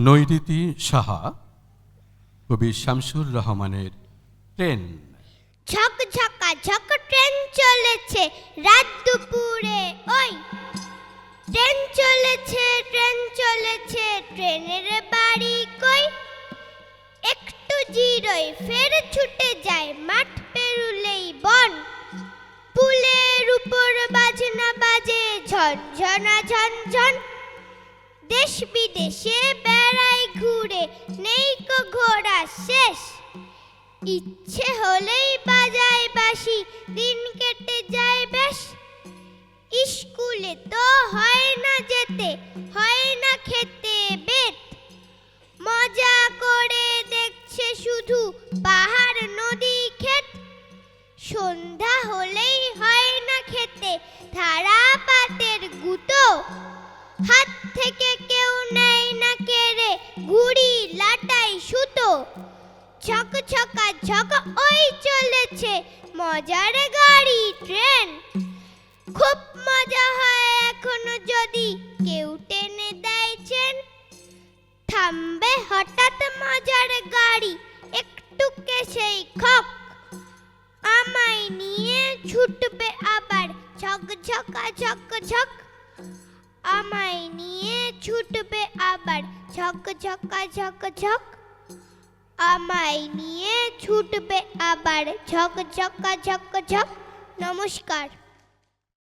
নৈরীতি সাহা কবি শামসুর রহমানের train. ঝক ঝকা ঝক train চলেছে রাত দুপুরে, ওই ট্রেন চলেছে ট্রেনের বাড়ি কই? একটু জিরোই ফের ছুটে যায় মাঠ পেরুলেই বন। পুলের উপর বাজনা বাজে ঝনঝনা ঝনঝন। দেশ বিদেশে বেড়াই ঘুরে নেই কো ঘোরা শেষ। ইচ্ছে হলেই বাজায় বাঁশি দিন কেটে যায় বেশ। স্কুলে তো হয় না যেতে, হয় না খেতে বেত। মজা করে দেখছে শুধু পাহাড় নদী ক্ষেত। সন্ধ্যা হলেই হয় না খেতে ধারা পাতের গুঁতো। হাত থেকে কেউ নেয় না কেড়ে ঘুড়ি লাটাই সুতো। ঝক ঝকা ঝক ওই চলেছে মজার গাড়ি ট্রেন। খুব মজা হয় এখনো যদি কেউ টেনে দেয় চেন। থামবে হঠাৎ মজার গাড়ি একটু সেই খক। আমায় নিয়ে ছুটবে আবার ঝক ঝকা ঝক ঝক। আমায় নিয়ে ছুটবে আবার ঝক ঝকা ঝক ঝক। আমায় নিয়ে ছুটবে আবার ঝক ঝকা ঝক ঝক। নমস্কার।